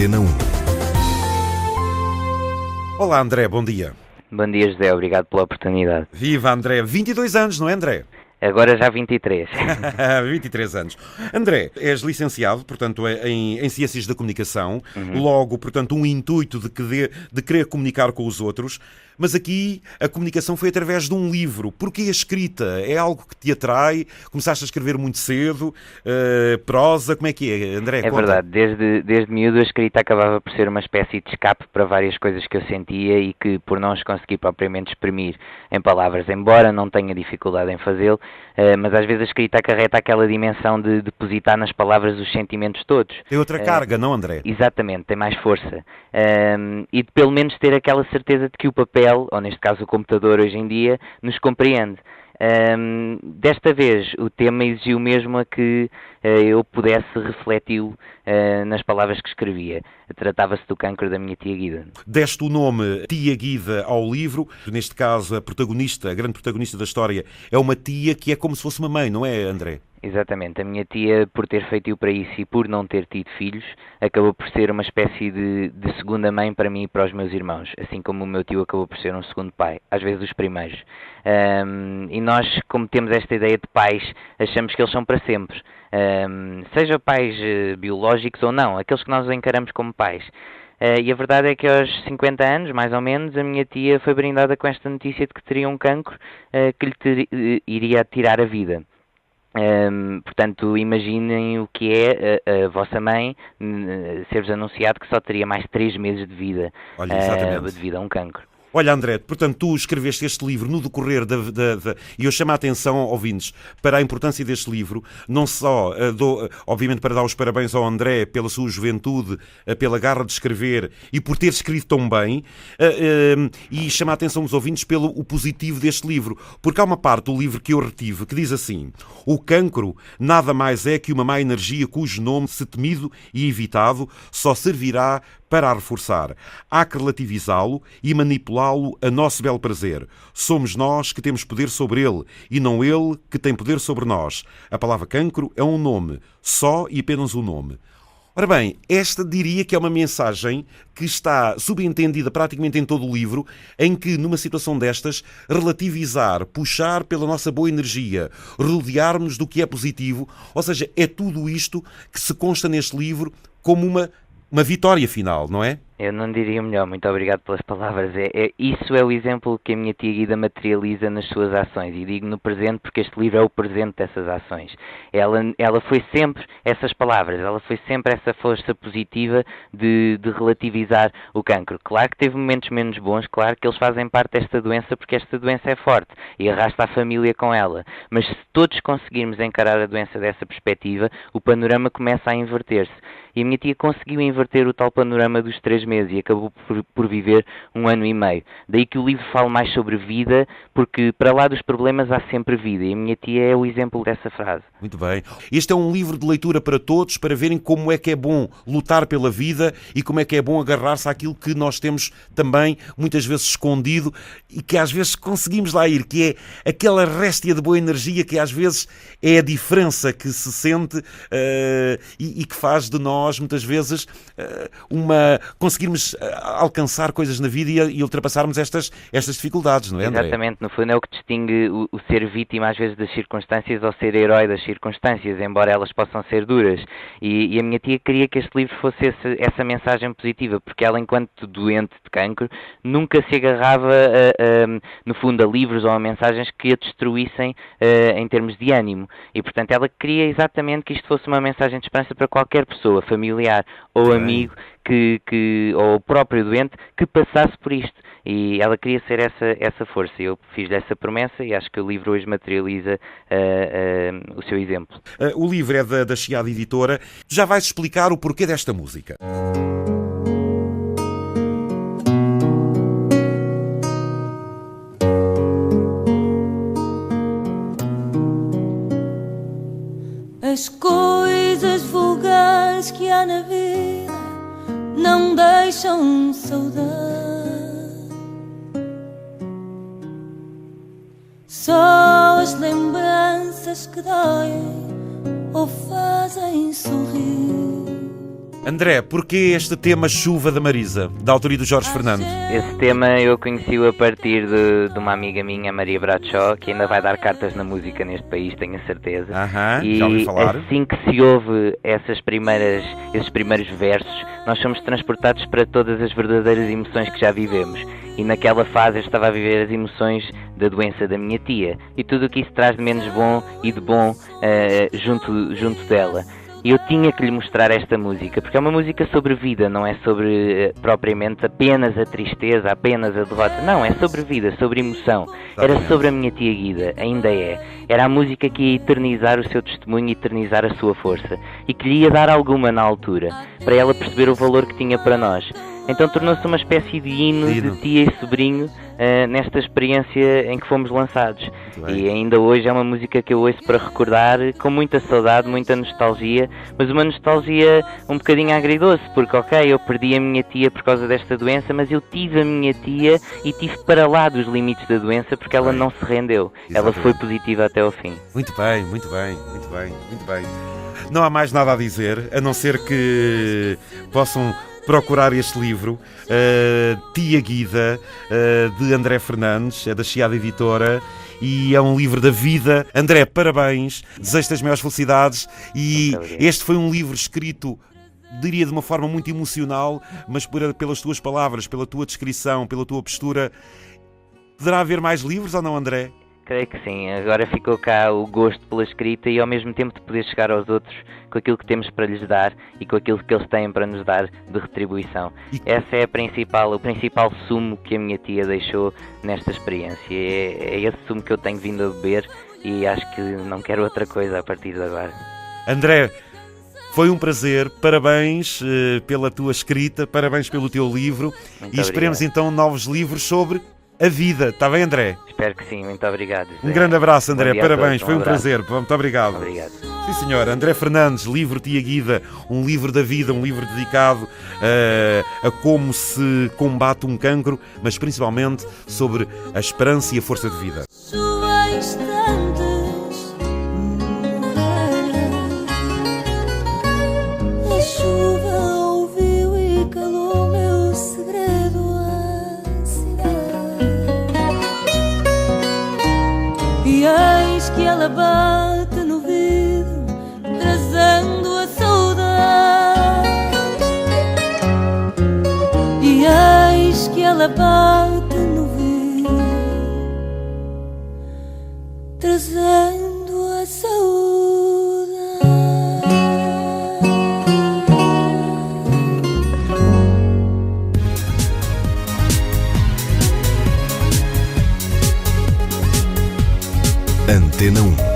Antena 1. Olá André, bom dia. Bom dia, José, obrigado pela oportunidade. Viva André, 22 anos, não é André? Agora já 23. 23 anos. André, és licenciado, portanto, em Ciências da Comunicação, logo, portanto, um intuito de querer comunicar com os outros, mas aqui a comunicação foi através de um livro. Porquê a escrita? É algo que te atrai? Começaste a escrever muito cedo? Prosa? Como é que é, André? É conta. verdade, desde miúdo a escrita acabava por ser uma espécie de escape para várias coisas que eu sentia e que por não as conseguir propriamente exprimir em palavras, embora não tenha dificuldade em fazê-lo, mas às vezes a escrita acarreta aquela dimensão de depositar nas palavras os sentimentos todos. Tem outra carga, não André? Exatamente, tem mais força. E de pelo menos ter aquela certeza de que o papel, ou neste caso o computador hoje em dia, nos compreende. Desta vez o tema exigiu mesmo a que eu pudesse refleti-lo nas palavras que escrevia. Tratava-se do cancro da minha tia Guida. Deste o nome Tia Guida ao livro. Neste caso, a grande protagonista da história, é uma tia que é como se fosse uma mãe, não é, André? Exatamente. A minha tia, por ter feito para isso e por não ter tido filhos, acabou por ser uma espécie de segunda mãe para mim e para os meus irmãos, assim como o meu tio acabou por ser um segundo pai, às vezes os primeiros. E nós, como temos esta ideia de pais, achamos que eles são para sempre. Seja pais biológicos ou não, aqueles que nós encaramos como pais. E a verdade é que aos 50 anos, mais ou menos, a minha tia foi brindada com esta notícia de que teria um cancro que lhe iria tirar a vida. Portanto, imaginem o que é a vossa mãe ser-vos anunciado que só teria mais 3 meses de vida. Olha, exatamente. Devido a um cancro. Olha, André, portanto, tu escreveste este livro no decorrer e eu chamo a atenção, ouvintes, para a importância deste livro, não só, obviamente, para dar os parabéns ao André pela sua juventude, pela garra de escrever e por ter escrito tão bem, e chamo a atenção dos ouvintes pelo o positivo deste livro, porque há uma parte do livro que eu retive que diz assim: o cancro nada mais é que uma má energia cujo nome, se temido e evitado, só servirá para a reforçar. Há que relativizá-lo e manipulá-lo a nosso belo prazer. Somos nós que temos poder sobre ele e não ele que tem poder sobre nós. A palavra cancro é um nome, só e apenas um nome. Ora bem, esta diria que é uma mensagem que está subentendida praticamente em todo o livro, em que, numa situação destas, relativizar, puxar pela nossa boa energia, rodearmos do que é positivo, ou seja, é tudo isto que se consta neste livro como uma vitória final, não é? Eu não diria melhor, muito obrigado pelas palavras. Isso é o exemplo que a minha tia Guida materializa nas suas ações, e digo no presente porque este livro é o presente dessas ações. Ela foi sempre essas palavras, ela foi sempre essa força positiva de relativizar o cancro. Claro que teve momentos menos bons, claro que eles fazem parte desta doença porque esta doença é forte e arrasta a família com ela, mas se todos conseguirmos encarar a doença dessa perspectiva, o panorama começa a inverter-se. E a minha tia conseguiu inverter o tal panorama dos 3 meses e acabou por viver 1 ano e meio. Daí que o livro fala mais sobre vida, porque para lá dos problemas há sempre vida. E a minha tia é o exemplo dessa frase. Muito bem. Este é um livro de leitura para todos, para verem como é que é bom lutar pela vida e como é que é bom agarrar-se àquilo que nós temos também muitas vezes escondido e que às vezes conseguimos lá ir, que é aquela réstia de boa energia que às vezes é a diferença que se sente e que faz de nós muitas vezes conseguirmos alcançar coisas na vida e ultrapassarmos estas dificuldades, não é, André? Exatamente, no fundo é o que distingue o ser vítima às vezes das circunstâncias ou ser herói das circunstâncias, embora elas possam ser duras. E a minha tia queria que este livro fosse essa mensagem positiva, porque ela, enquanto doente de cancro, nunca se agarrava no fundo a livros ou a mensagens que a destruíssem em termos de ânimo. E portanto ela queria exatamente que isto fosse uma mensagem de esperança para qualquer pessoa, familiar ou amigo, ou o próprio doente, que passasse por isto. E ela queria ser essa força. Eu fiz-lhe essa promessa e acho que o livro hoje materializa o seu exemplo. O livro é da Chiado Editora. Já vais explicar o porquê desta música. As coisas vulgares que há na vida não deixam saudade, só as lembranças que doem ou fazem sorrir. André, porquê este tema Chuva da Marisa, da autoria do Jorge Fernandes? Esse tema eu conheci-o a partir de uma amiga minha, a Maria Bradshaw, que ainda vai dar cartas na música neste país, tenho a certeza. Já ouvi falar. Assim que se ouve esses primeiros versos, nós somos transportados para todas as verdadeiras emoções que já vivemos. E naquela fase eu estava a viver as emoções da doença da minha tia e tudo o que isso traz de menos bom e de bom junto dela. E eu tinha que lhe mostrar esta música, porque é uma música sobre vida, não é sobre propriamente apenas a tristeza, apenas a derrota. Não, é sobre vida, sobre emoção. Era sobre a minha tia Guida, ainda é. Era a música que ia eternizar o seu testemunho e eternizar a sua força. E que lhe ia dar alguma na altura, para ela perceber o valor que tinha para nós. Então tornou-se uma espécie de hino de tia e sobrinho nesta experiência em que fomos lançados. E ainda hoje é uma música que eu ouço para recordar com muita saudade, muita nostalgia, mas uma nostalgia um bocadinho agridoce, porque eu perdi a minha tia por causa desta doença, mas eu tive a minha tia e tive para lá dos limites da doença porque ela não se rendeu. Ela foi positiva até ao fim. Muito bem. Não há mais nada a dizer, a não ser que possam procurar este livro, Tia Guida, de André Fernandes, é da Chiado Editora, e é um livro da vida. André, parabéns, desejo-te as maiores felicidades, e este foi um livro escrito, diria de uma forma muito emocional, mas pelas tuas palavras, pela tua descrição, pela tua postura. Poderá haver mais livros ou não, André? Creio que sim, agora ficou cá o gosto pela escrita e ao mesmo tempo de poder chegar aos outros com aquilo que temos para lhes dar e com aquilo que eles têm para nos dar de retribuição. Essa é o principal sumo que a minha tia deixou nesta experiência. É esse sumo que eu tenho vindo a beber e acho que não quero outra coisa a partir de agora. André, foi um prazer, parabéns pela tua escrita, parabéns pelo teu livro. Muito e esperemos então novos livros sobre a vida, está bem, André? Espero que sim, muito obrigado. Um grande abraço, André, parabéns, foi um prazer, muito obrigado. Obrigado. Sim, senhor, André Fernandes, livro Tia Guida, um livro da vida, um livro dedicado a como se combate um cancro, mas principalmente sobre a esperança e a força de vida. E eis que ela bate no vidro, trazendo a saudade. E eis que ela bate no vidro, trazendo a saudade. Antena 1.